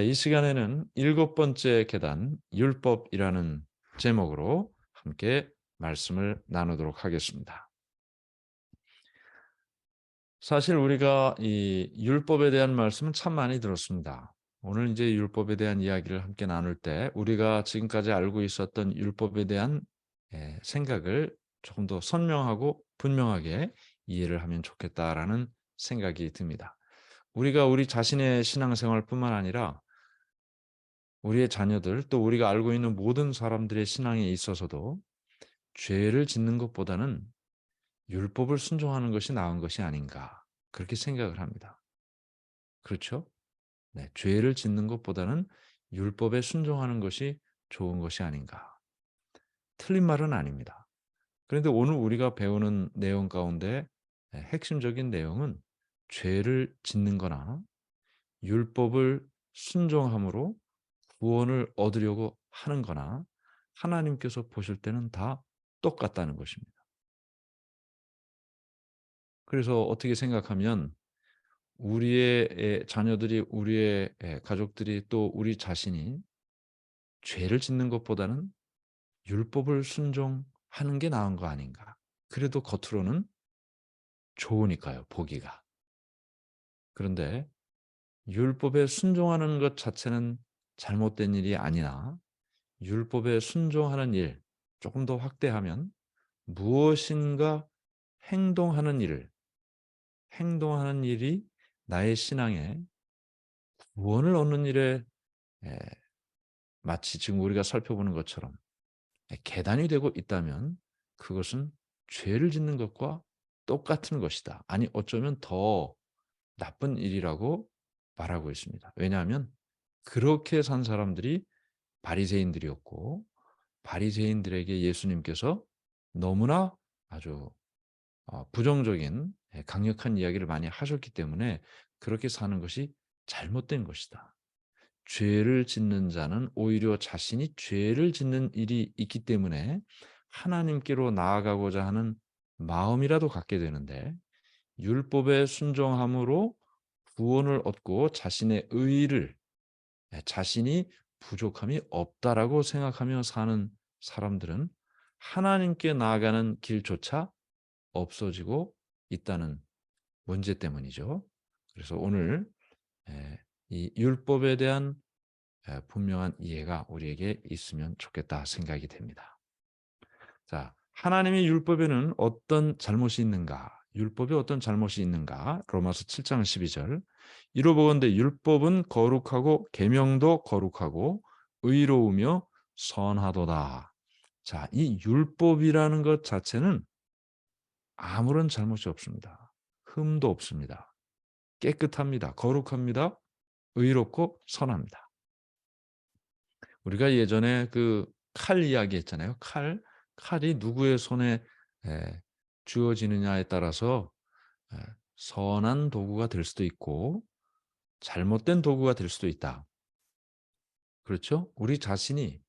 이 시간에는 일곱 번째 계단, 율법이라는 제목으로 함께 말씀을 나누도록 하겠습니다. 사실 우리가 이 율법에 대한 말씀은 참 많이 들었습니다. 오늘 이제 율법에 대한 이야기를 함께 나눌 때 우리가 지금까지 알고 있었던 율법에 대한 생각을 조금 더 선명하고 분명하게 이해를 하면 좋겠다라는 생각이 듭니다. 우리가 우리 자신의 신앙생활뿐만 아니라 우리의 자녀들 또 우리가 알고 있는 모든 사람들의 신앙에 있어서도 죄를 짓는 것보다는 율법을 순종하는 것이 나은 것이 아닌가 그렇게 생각을 합니다. 그렇죠? 네, 죄를 짓는 것보다는 율법에 순종하는 것이 좋은 것이 아닌가. 틀린 말은 아닙니다. 그런데 오늘 우리가 배우는 내용 가운데 핵심적인 내용은 죄를 짓는 거나 율법을 순종함으로 구원을 얻으려고 하는 거나 하나님께서 보실 때는 다 똑같다는 것입니다. 그래서 어떻게 생각하면 우리의 자녀들이 우리의 가족들이 또 우리 자신이 죄를 짓는 것보다는 율법을 순종하는 게 나은 거 아닌가. 그래도 겉으로는 좋으니까요, 보기가. 그런데 율법에 순종하는 것 자체는 잘못된 일이 아니나 율법에 순종하는 일, 조금 더 확대하면 무엇인가 행동하는 일이 나의 신앙에 구원을 얻는 일에 에, 마치 지금 우리가 살펴보는 것처럼 계단이 되고 있다면 그것은 죄를 짓는 것과 똑같은 것이다. 아니 어쩌면 더 나쁜 일이라고 말하고 있습니다. 왜냐하면 그렇게 산 사람들이 바리새인들이었고 바리새인들에게 예수님께서 너무나 아주 부정적인 강력한 이야기를 많이 하셨기 때문에 그렇게 사는 것이 잘못된 것이다. 죄를 짓는 자는 오히려 자신이 죄를 짓는 일이 있기 때문에 하나님께로 나아가고자 하는 마음이라도 갖게 되는데 율법에 순종함으로 구원을 얻고 자신의 의의를 자신이 부족함이 없다라고 생각하며 사는 사람들은 하나님께 나아가는 길조차 없어지고 있다는 문제 때문이죠. 그래서 오늘 이 율법에 대한 분명한 이해가 우리에게 있으면 좋겠다 생각이 됩니다. 자, 하나님의 율법에는 어떤 잘못이 있는가? 율법에 어떤 잘못이 있는가? 로마서 7장 12절. 이로보건대 율법은 거룩하고 계명도 거룩하고 의로우며 선하도다. 자, 이 율법이라는 것 자체는 아무런 잘못이 없습니다. 흠도 없습니다. 깨끗합니다. 거룩합니다. 의롭고 선합니다. 우리가 예전에 그 칼 이야기 했잖아요. 칼이 누구의 손에 쥐어지느냐에 따라서 에, 선한 도구가 될 수도 있고 잘못된 도구가 될 수도 있다. 그렇죠? 우리 자신이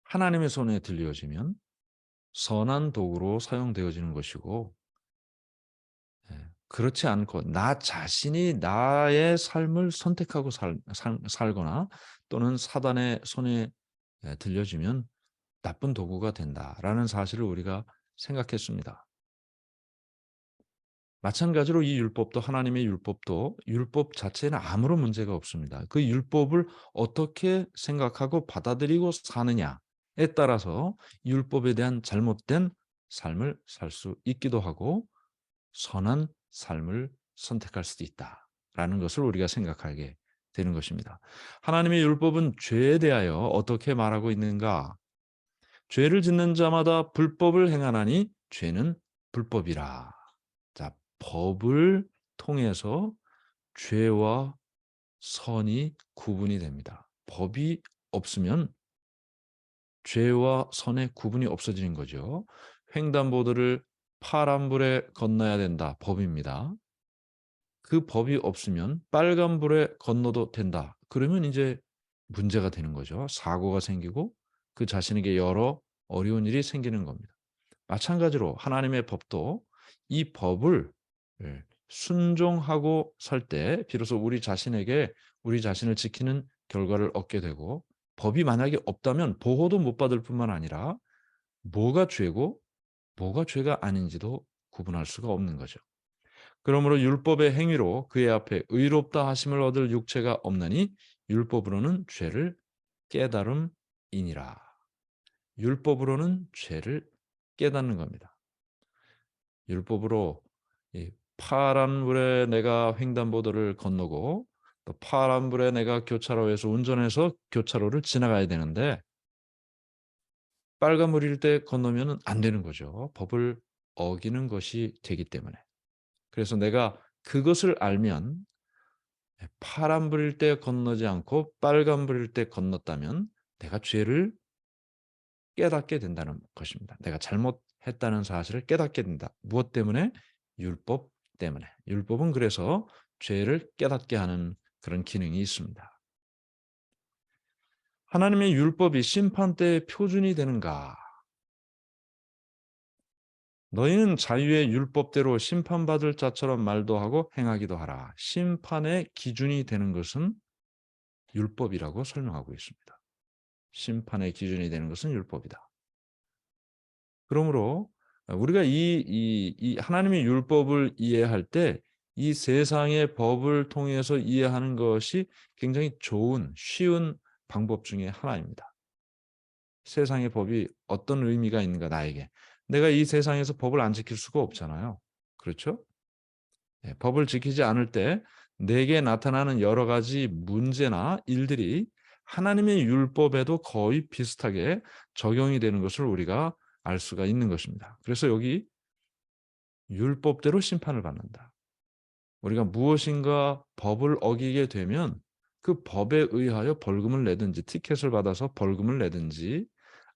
하나님의 손에 들려지면 선한 도구로 사용되어지는 것이고 그렇지 않고 나 자신이 나의 삶을 선택하고 살거나 또는 사단의 손에 들려지면 나쁜 도구가 된다라는 사실을 우리가 생각했습니다. 마찬가지로 이 율법도 하나님의 율법도 율법 자체는 아무런 문제가 없습니다. 그 율법을 어떻게 생각하고 받아들이고 사느냐에 따라서 율법에 대한 잘못된 삶을 살 수 있기도 하고 선한 삶을 선택할 수도 있다라는 것을 우리가 생각하게 되는 것입니다. 하나님의 율법은 죄에 대하여 어떻게 말하고 있는가? 죄를 짓는 자마다 불법을 행하나니 죄는 불법이라. 자, 법을 통해서 죄와 선이 구분이 됩니다. 법이 없으면 죄와 선의 구분이 없어지는 거죠. 횡단보도를 파란불에 건너야 된다. 법입니다. 그 법이 없으면 빨간불에 건너도 된다. 그러면 이제 문제가 되는 거죠. 사고가 생기고 그 자신에게 여러 어려운 일이 생기는 겁니다. 마찬가지로 하나님의 법도 이 법을 순종하고 살 때 비로소 우리 자신에게 우리 자신을 지키는 결과를 얻게 되고, 법이 만약에 없다면 보호도 못 받을 뿐만 아니라 뭐가 죄고 뭐가 죄가 아닌지도 구분할 수가 없는 거죠. 그러므로 율법의 행위로 그의 앞에 의롭다 하심을 얻을 육체가 없나니 율법으로는 죄를 깨달음이니라. 율법으로는 죄를 깨닫는 겁니다. 율법으로 이 파란 물에 내가 횡단보도를 건너고 또 파란 불에 내가 교차로에서 운전해서 교차로를 지나가야 되는데 빨간불일 때 건너면은 안 되는 거죠. 법을 어기는 것이 되기 때문에. 그래서 내가 그것을 알면 파란불일 때 건너지 않고 빨간불일 때 건넜다면 내가 죄를 깨닫게 된다는 것입니다. 내가 잘못했다는 사실을 깨닫게 된다. 무엇 때문에? 율법 때문에. 율법은 그래서 죄를 깨닫게 하는 그런 기능이 있습니다. 하나님의 율법이 심판 때의 표준이 되는가? 너희는 자유의 율법대로 심판받을 자처럼 말도 하고 행하기도 하라. 심판의 기준이 되는 것은 율법이라고 설명하고 있습니다. 심판의 기준이 되는 것은 율법이다. 그러므로 우리가 이 하나님의 율법을 이해할 때 이 세상의 법을 통해서 이해하는 것이 굉장히 좋은 쉬운 방법 중에 하나입니다. 세상의 법이 어떤 의미가 있는가 나에게. 내가 이 세상에서 법을 안 지킬 수가 없잖아요. 그렇죠? 예, 법을 지키지 않을 때 내게 나타나는 여러 가지 문제나 일들이 하나님의 율법에도 거의 비슷하게 적용이 되는 것을 우리가 알 수가 있는 것입니다. 그래서 여기 율법대로 심판을 받는다. 우리가 무엇인가 법을 어기게 되면 그 법에 의하여 벌금을 내든지 티켓을 받아서 벌금을 내든지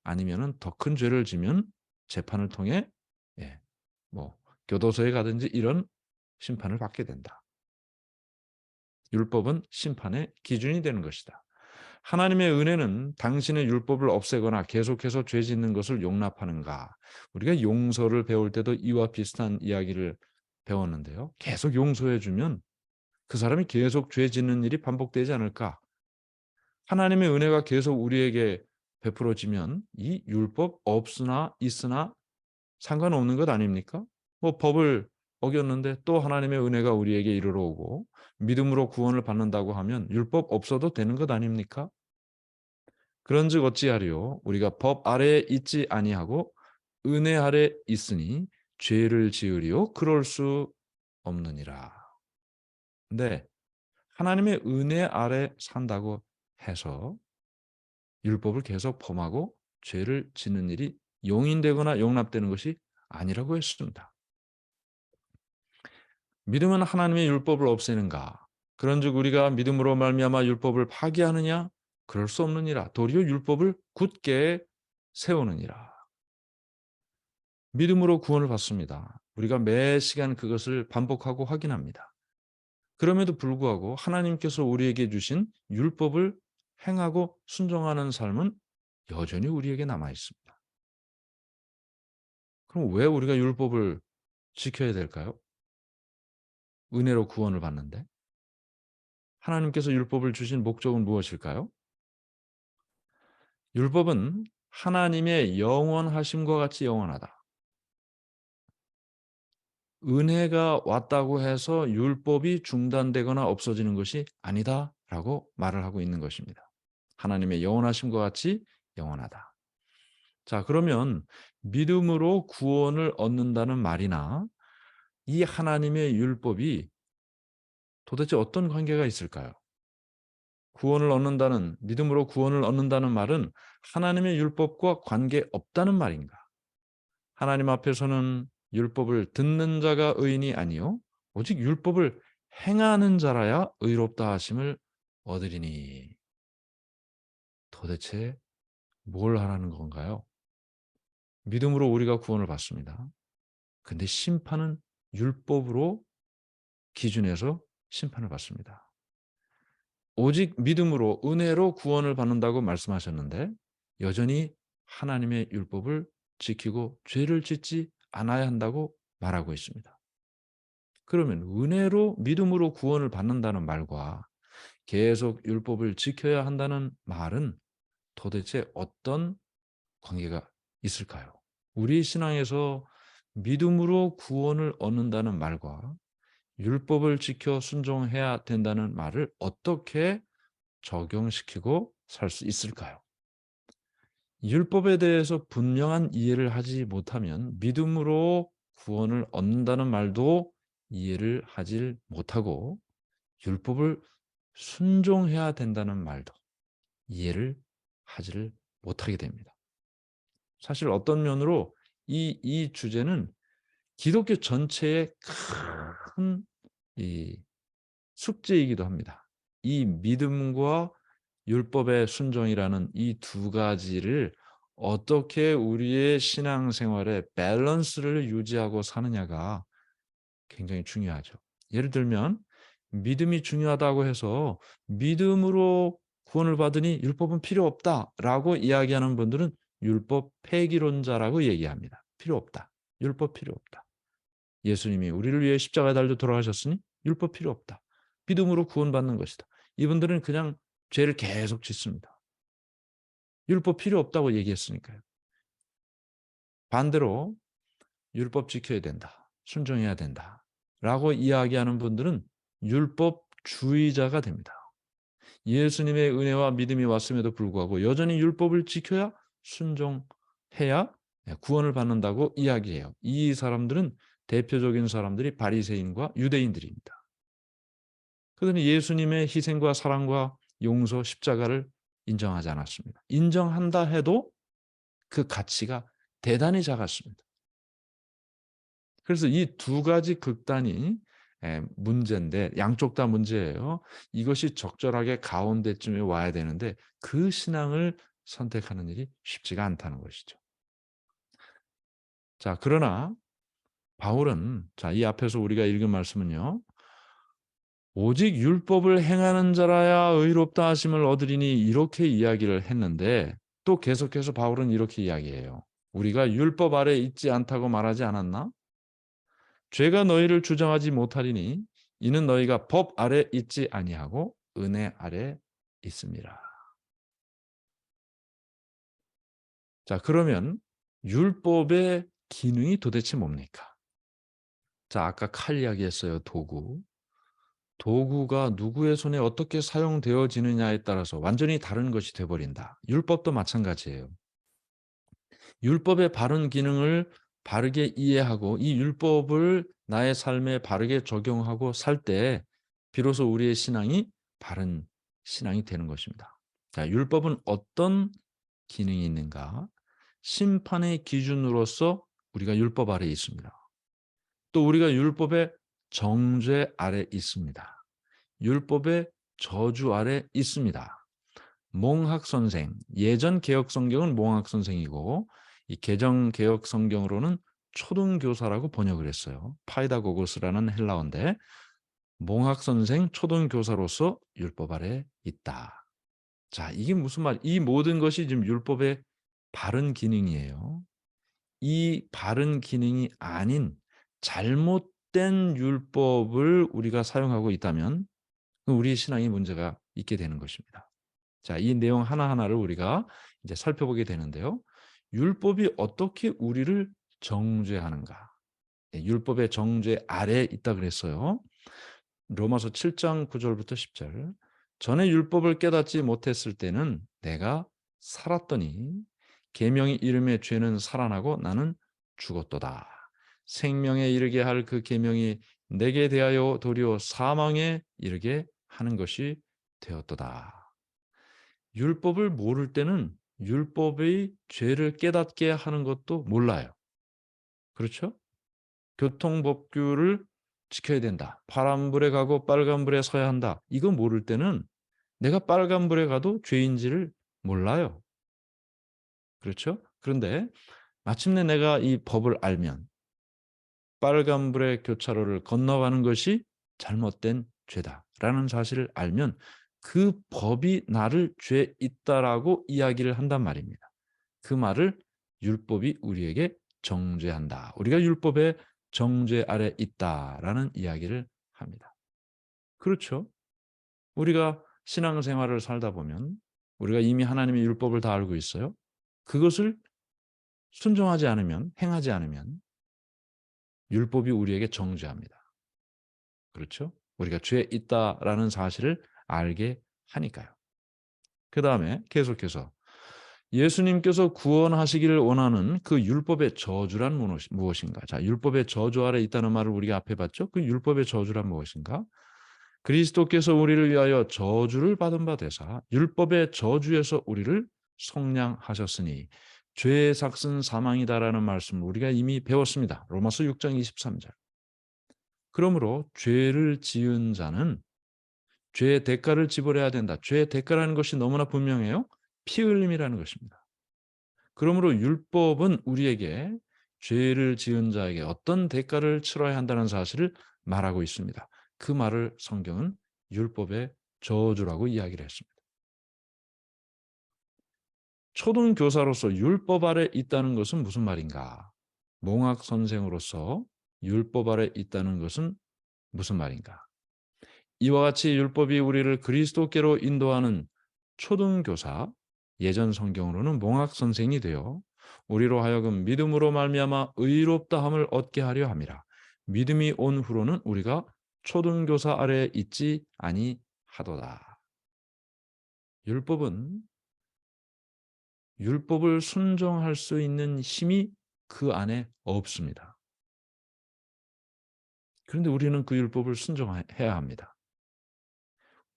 아니면은 더 큰 죄를 지면 재판을 통해 예, 뭐 교도소에 가든지 이런 심판을 받게 된다. 율법은 심판의 기준이 되는 것이다. 하나님의 은혜는 당신의 율법을 없애거나 계속해서 죄 짓는 것을 용납하는가? 우리가 용서를 배울 때도 이와 비슷한 이야기를 배웠는데요. 계속 용서해 주면 그 사람이 계속 죄 짓는 일이 반복되지 않을까? 하나님의 은혜가 계속 우리에게 베풀어지면 이 율법 없으나 있으나 상관없는 것 아닙니까? 뭐 법을 어겼는데 또 하나님의 은혜가 우리에게 이르러 오고 믿음으로 구원을 받는다고 하면 율법 없어도 되는 것 아닙니까? 그런즉 어찌하리요? 우리가 법 아래에 있지 아니하고 은혜 아래 있으니 죄를 지으리요? 그럴 수 없느니라. 근데 하나님의 은혜 아래 산다고 해서 율법을 계속 범하고 죄를 짓는 일이 용인되거나 용납되는 것이 아니라고 했습니다. 믿음은 하나님의 율법을 없애는가? 그런즉 우리가 믿음으로 말미암아 율법을 파기하느냐? 그럴 수 없느니라. 도리어 율법을 굳게 세우느니라. 믿음으로 구원을 받습니다. 우리가 매 시간 그것을 반복하고 확인합니다. 그럼에도 불구하고 하나님께서 우리에게 주신 율법을 행하고 순종하는 삶은 여전히 우리에게 남아 있습니다. 그럼 왜 우리가 율법을 지켜야 될까요? 은혜로 구원을 받는데 하나님께서 율법을 주신 목적은 무엇일까요? 율법은 하나님의 영원하심과 같이 영원하다. 은혜가 왔다고 해서 율법이 중단되거나 없어지는 것이 아니다라고 말을 하고 있는 것입니다. 하나님의 영원하심과 같이 영원하다. 자, 그러면 믿음으로 구원을 얻는다는 말이나 이 하나님의 율법이 도대체 어떤 관계가 있을까요? 구원을 얻는다는 믿음으로 구원을 얻는다는 말은 하나님의 율법과 관계없다는 말인가? 하나님 앞에서는 율법을 듣는 자가 의인이 아니요 오직 율법을 행하는 자라야 의롭다 하심을 얻으리니. 도대체 뭘 하라는 건가요? 믿음으로 우리가 구원을 받습니다. 근데 심판은 율법으로 기준해서 심판을 받습니다. 오직 믿음으로 은혜로 구원을 받는다고 말씀하셨는데 여전히 하나님의 율법을 지키고 죄를 짓지 않아야 한다고 말하고 있습니다. 그러면 은혜로 믿음으로 구원을 받는다는 말과 계속 율법을 지켜야 한다는 말은 도대체 어떤 관계가 있을까요? 우리 신앙에서 믿음으로 구원을 얻는다는 말과 율법을 지켜 순종해야 된다는 말을 어떻게 적용시키고 살 수 있을까요? 율법에 대해서 분명한 이해를 하지 못하면 믿음으로 구원을 얻는다는 말도 이해를 하질 못하고 율법을 순종해야 된다는 말도 이해를 하지를 못하게 됩니다. 사실 어떤 면으로 이 주제는 기독교 전체의 큰 이 숙제이기도 합니다. 이 믿음과 율법의 순종이라는 이 두 가지를 어떻게 우리의 신앙생활에 밸런스를 유지하고 사느냐가 굉장히 중요하죠. 예를 들면 믿음이 중요하다고 해서 믿음으로 구원을 받으니 율법은 필요 없다라고 이야기하는 분들은 율법 폐기론자라고 얘기합니다. 필요 없다. 율법 필요 없다. 예수님이 우리를 위해 십자가에 달려 돌아가셨으니 율법 필요 없다. 믿음으로 구원받는 것이다. 이분들은 그냥 죄를 계속 짓습니다. 율법 필요 없다고 얘기했으니까요. 반대로 율법 지켜야 된다. 순종해야 된다. 라고 이야기하는 분들은 율법주의자가 됩니다. 예수님의 은혜와 믿음이 왔음에도 불구하고 여전히 율법을 지켜야 순종해야 구원을 받는다고 이야기해요. 이 사람들은 대표적인 사람들이 바리새인과 유대인들입니다. 그들은 예수님의 희생과 사랑과 용서, 십자가를 인정하지 않았습니다. 인정한다 해도 그 가치가 대단히 작았습니다. 그래서 이 두 가지 극단이 문제인데 양쪽 다 문제예요. 이것이 적절하게 가운데쯤에 와야 되는데 그 신앙을 선택하는 일이 쉽지가 않다는 것이죠. 자, 그러나 바울은 이 앞에서 우리가 읽은 말씀은요. 오직 율법을 행하는 자라야 의롭다 하심을 얻으리니 이렇게 이야기를 했는데 또 계속해서 바울은 이렇게 이야기해요. 우리가 율법 아래 있지 않다고 말하지 않았나? 죄가 너희를 주장하지 못하리니 이는 너희가 법 아래 있지 아니하고 은혜 아래 있습니다. 자, 그러면 율법의 기능이 도대체 뭡니까? 자, 아까 칼 이야기했어요. 도구. 도구가 누구의 손에 어떻게 사용되어지느냐에 따라서 완전히 다른 것이 돼버린다. 율법도 마찬가지예요. 율법의 바른 기능을 바르게 이해하고 이 율법을 나의 삶에 바르게 적용하고 살 때 비로소 우리의 신앙이 바른 신앙이 되는 것입니다. 자, 율법은 어떤 기능이 있는가? 심판의 기준으로서 우리가 율법 아래에 있습니다. 또 우리가 율법의 정죄 아래 있습니다. 율법의 저주 아래 있습니다. 몽학 선생, 예전 개혁 성경은 몽학 선생이고 이 개정 개혁 성경으로는 초등교사라고 번역을 했어요. 파이다고고스라는 헬라어인데 몽학 선생, 초등교사로서 율법 아래 있다. 자, 이게 무슨 말? 이 모든 것이 지금 율법의 바른 기능이에요. 이 바른 기능이 아닌 잘못된 율법을 우리가 사용하고 있다면 우리 신앙이 문제가 있게 되는 것입니다. 자, 이 내용 하나하나를 우리가 이제 살펴보게 되는데요. 율법이 어떻게 우리를 정죄하는가? 율법의 정죄 아래에 있다 그랬어요. 로마서 7장 9절부터 10절. 전에 율법을 깨닫지 못했을 때는 내가 살았더니 계명이 이름의 죄는 살아나고 나는 죽었도다. 생명에 이르게 할 그 계명이 내게 대하여 도리어 사망에 이르게 하는 것이 되었도다. 율법을 모를 때는 율법의 죄를 깨닫게 하는 것도 몰라요. 그렇죠? 교통법규를 지켜야 된다. 파란불에 가고 빨간불에 서야 한다. 이거 모를 때는 내가 빨간불에 가도 죄인지를 몰라요. 그렇죠? 그런데 마침내 내가 이 법을 알면 빨간불의 교차로를 건너가는 것이 잘못된 죄다라는 사실을 알면 그 법이 나를 죄 있다라고 이야기를 한단 말입니다. 그 말을 율법이 우리에게 정죄한다. 우리가 율법의 정죄 아래 있다라는 이야기를 합니다. 그렇죠? 우리가 신앙생활을 살다 보면 우리가 이미 하나님의 율법을 다 알고 있어요. 그것을 순종하지 않으면, 행하지 않으면 율법이 우리에게 정죄합니다. 그렇죠? 우리가 죄에 있다라는 사실을 알게 하니까요. 그다음에 계속해서 예수님께서 구원하시기를 원하는 그 율법의 저주란 무엇인가? 자, 율법의 저주 아래 있다는 말을 우리가 앞에 봤죠? 그 율법의 저주란 무엇인가? 그리스도께서 우리를 위하여 저주를 받은 바 되사 율법의 저주에서 우리를 속량하셨으니 죄의 삭은 사망이다라는 말씀을 우리가 이미 배웠습니다. 로마서 6장 23절. 그러므로 죄를 지은 자는 죄의 대가를 지불해야 된다. 죄의 대가라는 것이 너무나 분명해요. 피 흘림이라는 것입니다. 그러므로 율법은 우리에게 죄를 지은 자에게 어떤 대가를 치러야 한다는 사실을 말하고 있습니다. 그 말을 성경은 율법의 저주라고 이야기를 했습니다. 초등교사로서 율법 아래 있다는 것은 무슨 말인가? 몽학 선생으로서 율법 아래 있다는 것은 무슨 말인가? 이와 같이 율법이 우리를 그리스도께로 인도하는 초등교사, 예전 성경으로는 몽학 선생이 되어 우리로 하여금 믿음으로 말미암아 의롭다함을 얻게 하려 함이라. 믿음이 온 후로는 우리가 초등교사 아래에 있지 아니하도다. 율법을 순종할 수 있는 힘이 그 안에 없습니다. 그런데 우리는 그 율법을 순종해야 합니다.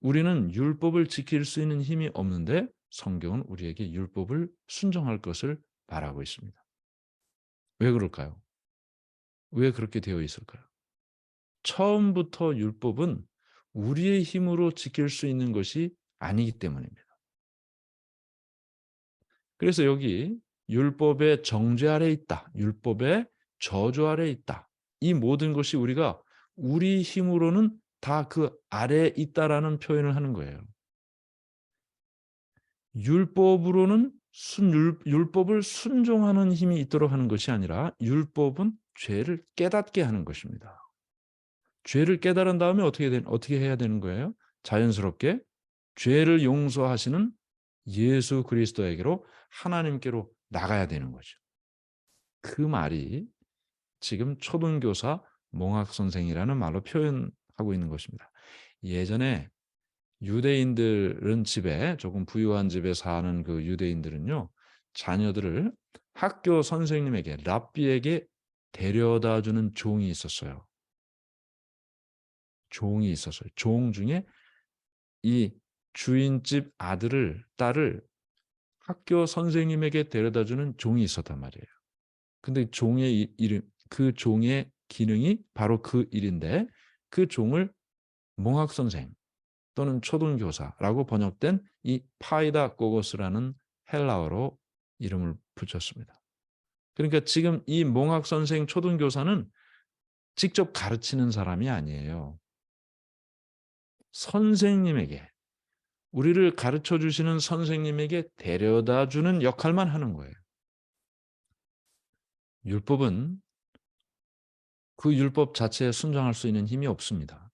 우리는 율법을 지킬 수 있는 힘이 없는데 성경은 우리에게 율법을 순종할 것을 바라고 있습니다. 왜 그럴까요? 왜 그렇게 되어 있을까요? 처음부터 율법은 우리의 힘으로 지킬 수 있는 것이 아니기 때문입니다. 그래서 여기 율법의 정죄 아래 있다. 율법의 저주 아래 있다. 이 모든 것이 우리가 우리 힘으로는 다 그 아래에 있다라는 표현을 하는 거예요. 율법으로는 율법을 순종하는 힘이 있도록 하는 것이 아니라 율법은 죄를 깨닫게 하는 것입니다. 죄를 깨달은 다음에 어떻게 해야 되는 거예요? 자연스럽게 죄를 용서하시는 예수 그리스도에게로 하나님께로 나가야 되는 거죠. 그 말이 지금 초등교사 몽학 선생이라는 말로 표현하고 있는 것입니다. 예전에 유대인들은 집에 조금 부유한 집에 사는 그 유대인들은요. 자녀들을 학교 선생님에게 랍비에게 데려다 주는 종이 있었어요. 종이 있었어요. 종 중에 이 주인집 딸을 학교 선생님에게 데려다 주는 종이 있었단 말이에요. 근데 종의 이름, 그 종의 기능이 바로 그 일인데 그 종을 몽학 선생 또는 초등교사라고 번역된 이 파이다고고스라는 헬라어로 이름을 붙였습니다. 그러니까 지금 이 몽학 선생 초등교사는 직접 가르치는 사람이 아니에요. 선생님에게, 우리를 가르쳐 주시는 선생님에게 데려다 주는 역할만 하는 거예요. 율법은 그 율법 자체에 순종할 수 있는 힘이 없습니다.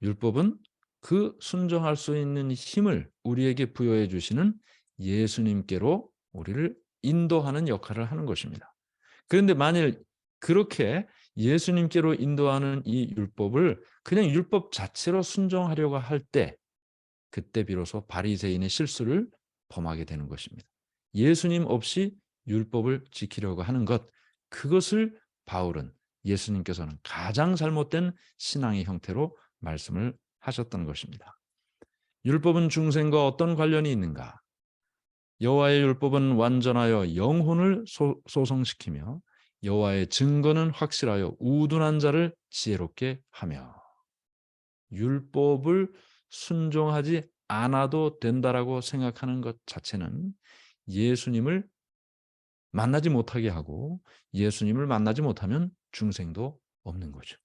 율법은 그 순종할 수 있는 힘을 우리에게 부여해 주시는 예수님께로 우리를 인도하는 역할을 하는 것입니다. 그런데 만일 그렇게 예수님께로 인도하는 이 율법을 그냥 율법 자체로 순종하려고 할 때 그때 비로소 바리새인의 실수를 범하게 되는 것입니다. 예수님 없이 율법을 지키려고 하는 것, 그것을 바울은 예수님께서는 가장 잘못된 신앙의 형태로 말씀을 하셨던 것입니다. 율법은 중생과 어떤 관련이 있는가? 여호와의 율법은 완전하여 영혼을 소성시키며 여호와의 증거는 확실하여 우둔한 자를 지혜롭게 하며. 율법을 순종하지 않아도 된다라고 생각하는 것 자체는 예수님을 만나지 못하게 하고 예수님을 만나지 못하면 중생도 없는 거죠.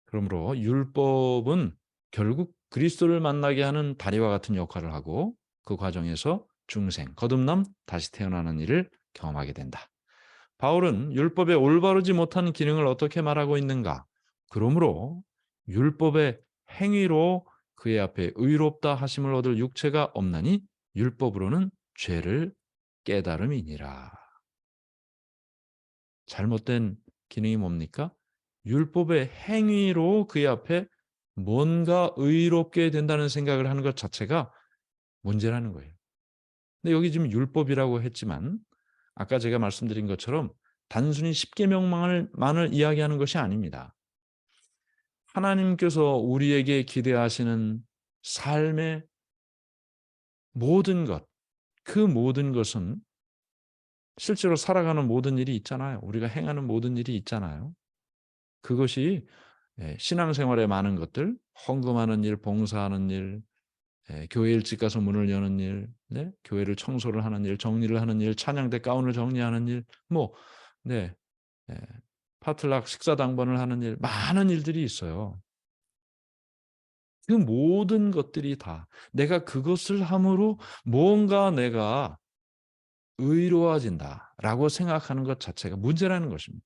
그러므로 율법은 결국 그리스도를 만나게 하는 다리와 같은 역할을 하고 그 과정에서 중생, 거듭남, 다시 태어나는 일을 경험하게 된다. 바울은 율법에 올바르지 못한 기능을 어떻게 말하고 있는가? 그러므로 율법의 행위로 그의 앞에 의롭다 하심을 얻을 육체가 없나니 율법으로는 죄를 깨달음이니라. 잘못된 기능이 뭡니까? 율법의 행위로 그의 앞에 뭔가 의롭게 된다는 생각을 하는 것 자체가 문제라는 거예요. 근데 여기 지금 율법이라고 했지만 아까 제가 말씀드린 것처럼 단순히 십계명만을 이야기하는 것이 아닙니다. 하나님께서 우리에게 기대하시는 삶의 모든 것, 그 모든 것은 실제로 살아가는 모든 일이 있잖아요. 우리가 행하는 모든 일이 있잖아요. 그것이 신앙생활의 많은 것들, 헌금하는 일, 봉사하는 일, 교회 일찍 가서 문을 여는 일, 네? 교회를 청소를 하는 일, 정리를 하는 일, 찬양대 가운을 정리하는 일, 뭐, 네, 예, 파틀락 식사 당번을 하는 일, 많은 일들이 있어요. 그 모든 것들이 다 내가 그것을 함으로 뭔가 내가 의로워진다라고 생각하는 것 자체가 문제라는 것입니다.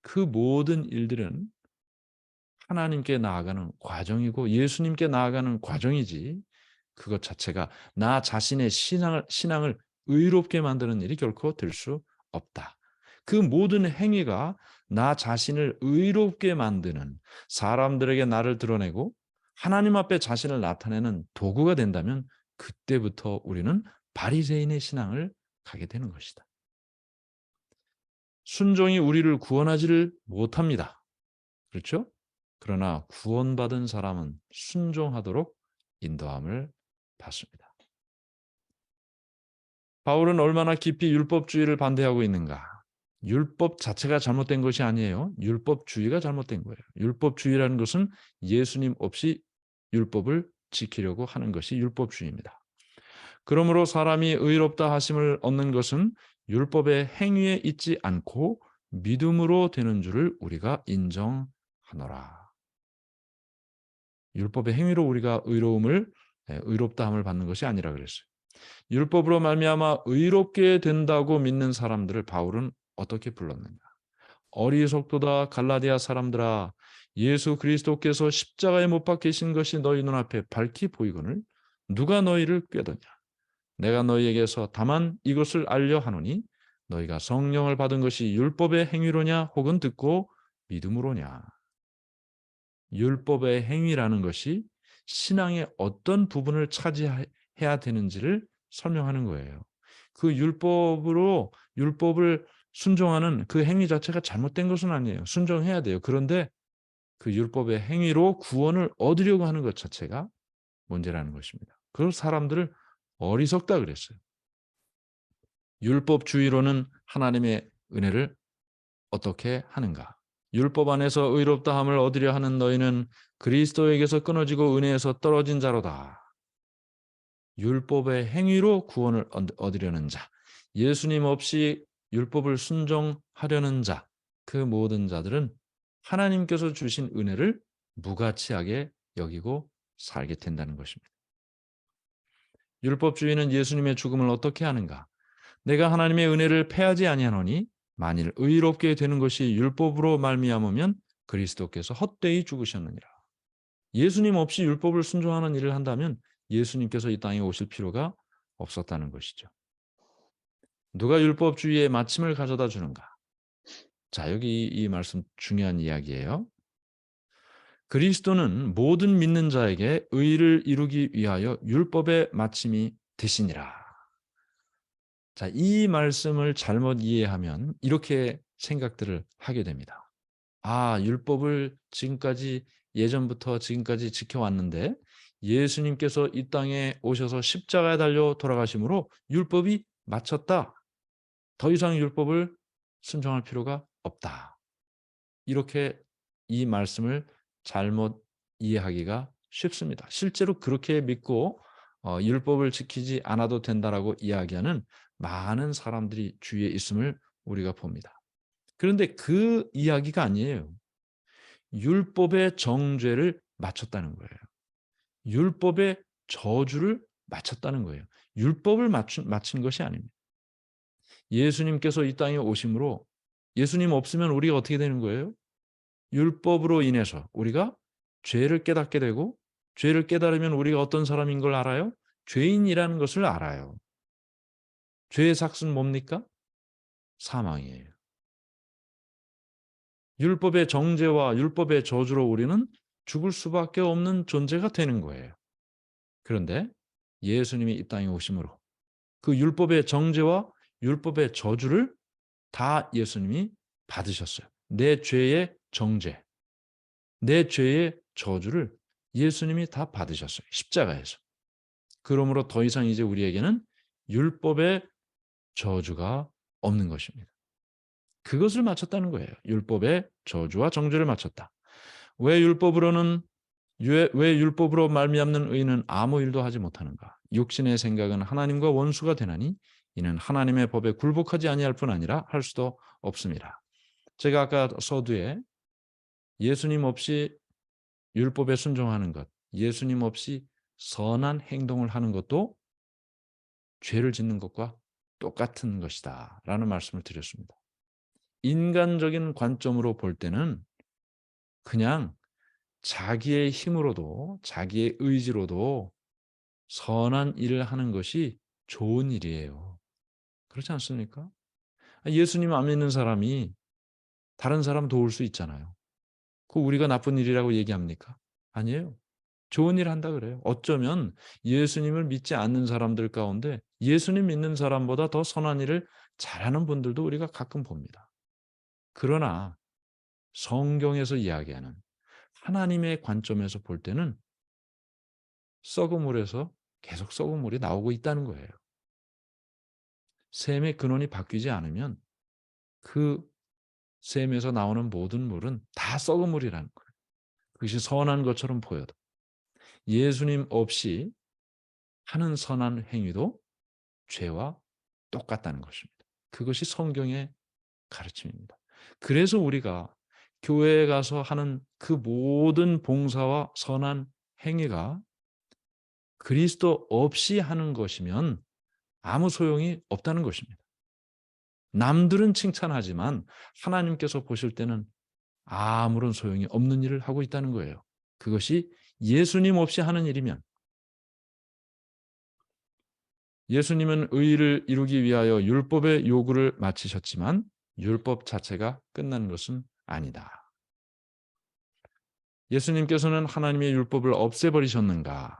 그 모든 일들은 하나님께 나아가는 과정이고 예수님께 나아가는 과정이지 그것 자체가 나 자신의 신앙을 의롭게 만드는 일이 결코 될 수 없다. 그 모든 행위가 나 자신을 의롭게 만드는 사람들에게 나를 드러내고 하나님 앞에 자신을 나타내는 도구가 된다면 그때부터 우리는 바리새인의 신앙을 가게 되는 것이다. 순종이 우리를 구원하지를 못합니다. 그렇죠? 그러나 구원받은 사람은 순종하도록 인도함을 받습니다. 바울은 얼마나 깊이 율법주의를 반대하고 있는가? 율법 자체가 잘못된 것이 아니에요. 율법주의가 잘못된 거예요. 율법주의라는 것은 예수님 없이 율법을 지키려고 하는 것이 율법주의입니다. 그러므로 사람이 의롭다 하심을 얻는 것은 율법의 행위에 있지 않고 믿음으로 되는 줄을 우리가 인정하노라. 율법의 행위로 우리가 의롭다함을 받는 것이 아니라 그랬어요. 율법으로 말미암아 의롭게 된다고 믿는 사람들을 바울은 어떻게 불렀는가? 어리석도다 갈라디아 사람들아 예수 그리스도께서 십자가에 못 박히신 것이 너희 눈앞에 밝히 보이거늘 누가 너희를 꾀더냐? 내가 너희에게서 다만 이것을 알려 하노니 너희가 성령을 받은 것이 율법의 행위로냐 혹은 듣고 믿음으로냐? 율법의 행위라는 것이 신앙의 어떤 부분을 차지해야 되는지를 설명하는 거예요. 그 율법을 순종하는 그 행위 자체가 잘못된 것은 아니에요. 순종해야 돼요. 그런데 그 율법의 행위로 구원을 얻으려고 하는 것 자체가 문제라는 것입니다. 그 사람들을 어리석다 그랬어요. 율법주의로는 하나님의 은혜를 어떻게 하는가? 율법 안에서 의롭다함을 얻으려 하는 너희는 그리스도에게서 끊어지고 은혜에서 떨어진 자로다. 율법의 행위로 구원을 얻으려는 자, 예수님 없이 율법을 순종하려는 자, 그 모든 자들은 하나님께서 주신 은혜를 무가치하게 여기고 살게 된다는 것입니다. 율법주의는 예수님의 죽음을 어떻게 하는가? 내가 하나님의 은혜를 패하지 아니하노니 만일 의롭게 되는 것이 율법으로 말미암으면 그리스도께서 헛되이 죽으셨느니라. 예수님 없이 율법을 순종하는 일을 한다면 예수님께서 이 땅에 오실 필요가 없었다는 것이죠. 누가 율법주의의 마침을 가져다 주는가? 자, 여기 이 말씀 중요한 이야기예요. 그리스도는 모든 믿는 자에게 의를 이루기 위하여 율법의 마침이 되시니라. 자, 이 말씀을 잘못 이해하면 이렇게 생각들을 하게 됩니다. 아, 율법을 예전부터 지금까지 지켜왔는데 예수님께서 이 땅에 오셔서 십자가에 달려 돌아가심으로 율법이 마쳤다. 더 이상 율법을 순종할 필요가 없다. 이렇게 이 말씀을 잘못 이해하기가 쉽습니다. 실제로 그렇게 믿고 율법을 지키지 않아도 된다라고 이야기하는 많은 사람들이 주위에 있음을 우리가 봅니다. 그런데 그 이야기가 아니에요. 율법의 정죄를 마쳤다는 거예요. 율법의 저주를 마쳤다는 거예요. 율법을 마친 것이 아닙니다. 예수님께서 이 땅에 오심으로 예수님 없으면 우리가 어떻게 되는 거예요? 율법으로 인해서 우리가 죄를 깨닫게 되고 죄를 깨달으면 우리가 어떤 사람인 걸 알아요? 죄인이라는 것을 알아요. 죄의 삭은 뭡니까? 사망이에요. 율법의 정죄와 율법의 저주로 우리는 죽을 수밖에 없는 존재가 되는 거예요. 그런데 예수님이 이 땅에 오심으로 그 율법의 정죄와 율법의 저주를 다 예수님이 받으셨어요. 내 죄의 정죄, 내 죄의 저주를 예수님이 다 받으셨어요. 십자가에서. 그러므로 더 이상 이제 우리에게는 율법의 저주가 없는 것입니다. 그것을 마쳤다는 거예요. 율법의 저주와 정죄를 마쳤다. 왜 율법으로는 왜 율법으로 말미암는 의인은 아무 일도 하지 못하는가? 육신의 생각은 하나님과 원수가 되나니 이는 하나님의 법에 굴복하지 아니할 뿐 아니라 할 수도 없습니다. 제가 아까 서두에 예수님 없이 율법에 순종하는 것, 예수님 없이 선한 행동을 하는 것도 죄를 짓는 것과 똑같은 것이다 라는 말씀을 드렸습니다. 인간적인 관점으로 볼 때는 그냥 자기의 힘으로도 자기의 의지로도 선한 일을 하는 것이 좋은 일이에요. 그렇지 않습니까? 예수님 안 믿는 사람이 다른 사람 도울 수 있잖아요. 그거 우리가 나쁜 일이라고 얘기합니까? 아니에요. 좋은 일 한다 그래요. 어쩌면 예수님을 믿지 않는 사람들 가운데 예수님 믿는 사람보다 더 선한 일을 잘하는 분들도 우리가 가끔 봅니다. 그러나 성경에서 이야기하는 하나님의 관점에서 볼 때는 썩은 물에서 계속 썩은 물이 나오고 있다는 거예요. 샘의 근원이 바뀌지 않으면 그 샘에서 나오는 모든 물은 다 썩은 물이라는 거예요. 그것이 선한 것처럼 보여도 예수님 없이 하는 선한 행위도 죄와 똑같다는 것입니다. 그것이 성경의 가르침입니다. 그래서 우리가 교회에 가서 하는 그 모든 봉사와 선한 행위가 그리스도 없이 하는 것이면 아무 소용이 없다는 것입니다. 남들은 칭찬하지만 하나님께서 보실 때는 아무런 소용이 없는 일을 하고 있다는 거예요. 그것이 예수님 없이 하는 일이면 예수님은 의를 이루기 위하여 율법의 요구를 마치셨지만 율법 자체가 끝나는 것은 아니다. 예수님께서는 하나님의 율법을 없애버리셨는가?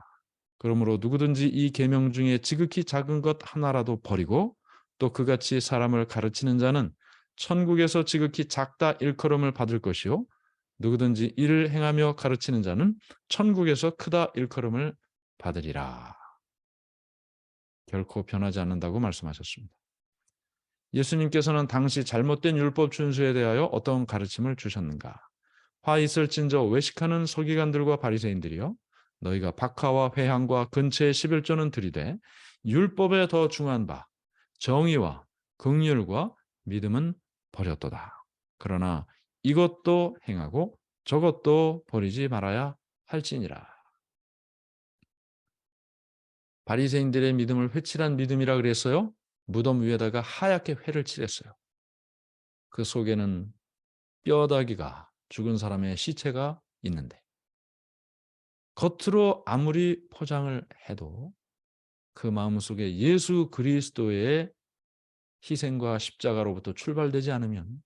그러므로 누구든지 이 계명 중에 지극히 작은 것 하나라도 버리고 또 그같이 사람을 가르치는 자는 천국에서 지극히 작다 일컬음을 받을 것이요 누구든지 이를 행하며 가르치는 자는 천국에서 크다 일컬음을 받으리라. 결코 변하지 않는다고 말씀하셨습니다. 예수님께서는 당시 잘못된 율법 준수에 대하여 어떤 가르침을 주셨는가? 화 있을진저 외식하는 서기관들과 바리새인들이여 너희가 박하와 회향과 근처의 11조는 들이되 율법에 더 중한 바 정의와 긍휼과 믿음은 버렸도다. 그러나 이것도 행하고 저것도 버리지 말아야 할지니라. 바리새인들의 믿음을 회칠한 믿음이라 그랬어요. 무덤 위에다가 하얗게 회를 칠했어요. 그 속에는 뼈다귀가 죽은 사람의 시체가 있는데 겉으로 아무리 포장을 해도 그 마음속에 예수 그리스도의 희생과 십자가로부터 출발되지 않으면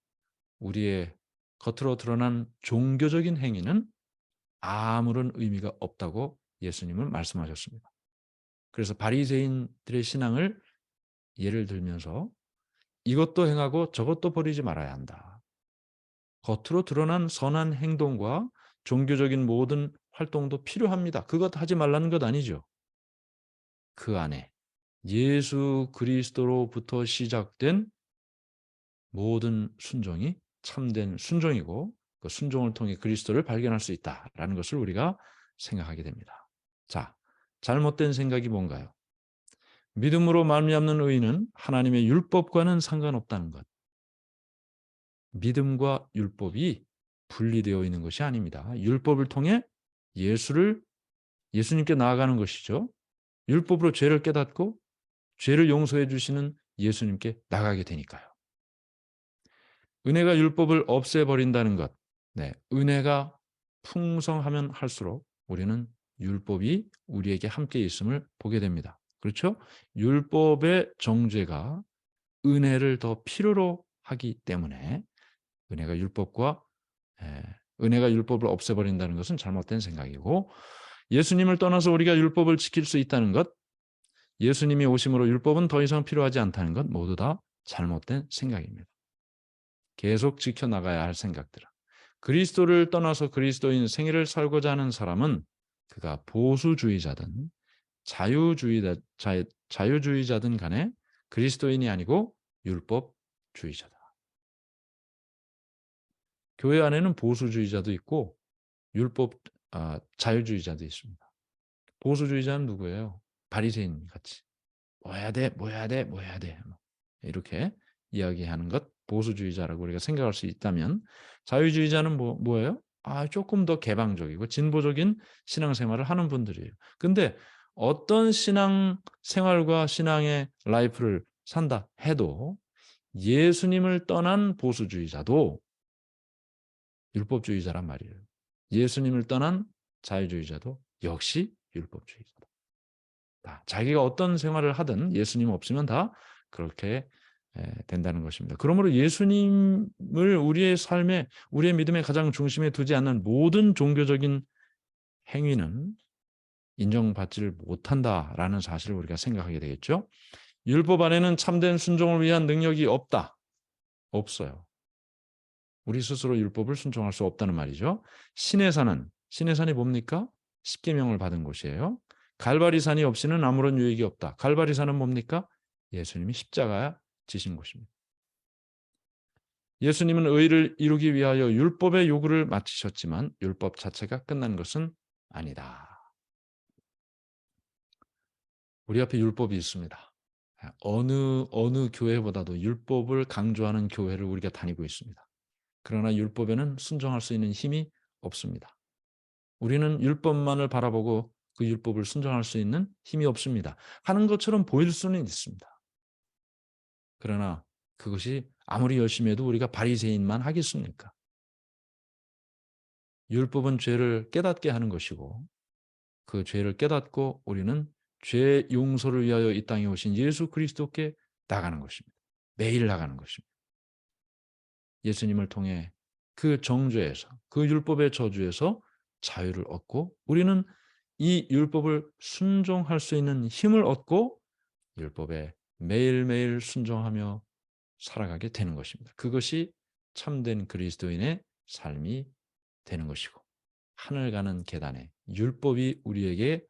우리의 겉으로 드러난 종교적인 행위는 아무런 의미가 없다고 예수님은 말씀하셨습니다. 그래서 바리새인들의 신앙을 예를 들면서 이것도 행하고 저것도 버리지 말아야 한다. 겉으로 드러난 선한 행동과 종교적인 모든 활동도 필요합니다. 그것 하지 말라는 것 아니죠. 그 안에 예수 그리스도로부터 시작된 모든 순종이 참된 순종이고 그 순종을 통해 그리스도를 발견할 수 있다라는 것을 우리가 생각하게 됩니다. 자, 잘못된 생각이 뭔가요? 믿음으로 말미암는 의인은 하나님의 율법과는 상관없다는 것. 믿음과 율법이 분리되어 있는 것이 아닙니다. 율법을 통해 예수님께 나아가는 것이죠. 율법으로 죄를 깨닫고 죄를 용서해 주시는 예수님께 나가게 되니까요. 은혜가 율법을 없애버린다는 것. 네, 은혜가 풍성하면 할수록 우리는 율법이 우리에게 함께 있음을 보게 됩니다. 그렇죠? 율법의 정죄가 은혜를 더 필요로 하기 때문에 은혜가 율법과 예, 은혜가 율법을 없애버린다는 것은 잘못된 생각이고, 예수님을 떠나서 우리가 율법을 지킬 수 있다는 것, 예수님이 오심으로 율법은 더 이상 필요하지 않다는 것, 모두 다 잘못된 생각입니다. 계속 지켜나가야 할 생각들은, 그리스도를 떠나서 그리스도인 생애를 살고자 하는 사람은 그가 보수주의자든 자유주의자든 간에 그리스도인이 아니고 율법주의자다. 교회 안에는 보수주의자도 있고 자유주의자도 있습니다. 보수주의자는 누구예요? 바리새인 같이 뭐 해야 돼, 뭐 해야 돼, 뭐 해야 돼, 이렇게 이야기하는 것 보수주의자라고 우리가 생각할 수 있다면, 자유주의자는 뭐예요? 조금 더 개방적이고 진보적인 신앙생활을 하는 분들이에요. 근데 어떤 신앙생활과 신앙의 라이프를 산다 해도 예수님을 떠난 보수주의자도 율법주의자란 말이에요. 예수님을 떠난 자유주의자도 역시 율법주의자다. 자기가 어떤 생활을 하든 예수님 없으면 다 그렇게 된다는 것입니다. 그러므로 예수님을 우리의 삶에, 우리의 믿음의 가장 중심에 두지 않는 모든 종교적인 행위는 인정받지를 못한다라는 사실을 우리가 생각하게 되겠죠. 율법 안에는 참된 순종을 위한 능력이 없다. 없어요. 우리 스스로 율법을 순종할 수 없다는 말이죠. 신의 산이 뭡니까? 십계명을 받은 곳이에요. 갈바리산이 없이는 아무런 유익이 없다. 갈바리산은 뭡니까? 예수님이 십자가에 지신 곳입니다. 예수님은 의를 이루기 위하여 율법의 요구를 마치셨지만 율법 자체가 끝난 것은 아니다. 우리 앞에 율법이 있습니다. 어느 교회보다도 율법을 강조하는 교회를 우리가 다니고 있습니다. 그러나 율법에는 순종할 수 있는 힘이 없습니다. 우리는 율법만을 바라보고 그 율법을 순종할 수 있는 힘이 없습니다. 하는 것처럼 보일 수는 있습니다. 그러나 그것이 아무리 열심히 해도 우리가 바리새인만 하겠습니까? 율법은 죄를 깨닫게 하는 것이고, 그 죄를 깨닫고 우리는 죄 용서를 위하여 이 땅에 오신 예수 그리스도께 나가는 것입니다. 매일 나가는 것입니다. 예수님을 통해 그 정죄에서, 그 율법의 저주에서 자유를 얻고 우리는 이 율법을 순종할 수 있는 힘을 얻고 율법에 매일매일 순종하며 살아가게 되는 것입니다. 그것이 참된 그리스도인의 삶이 되는 것이고, 하늘 가는 계단에 율법이 우리에게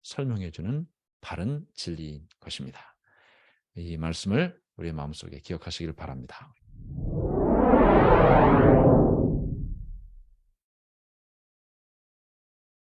설명해 주는 바른 진리인 것입니다. 이 말씀을 우리의 마음속에 기억하시길 바랍니다.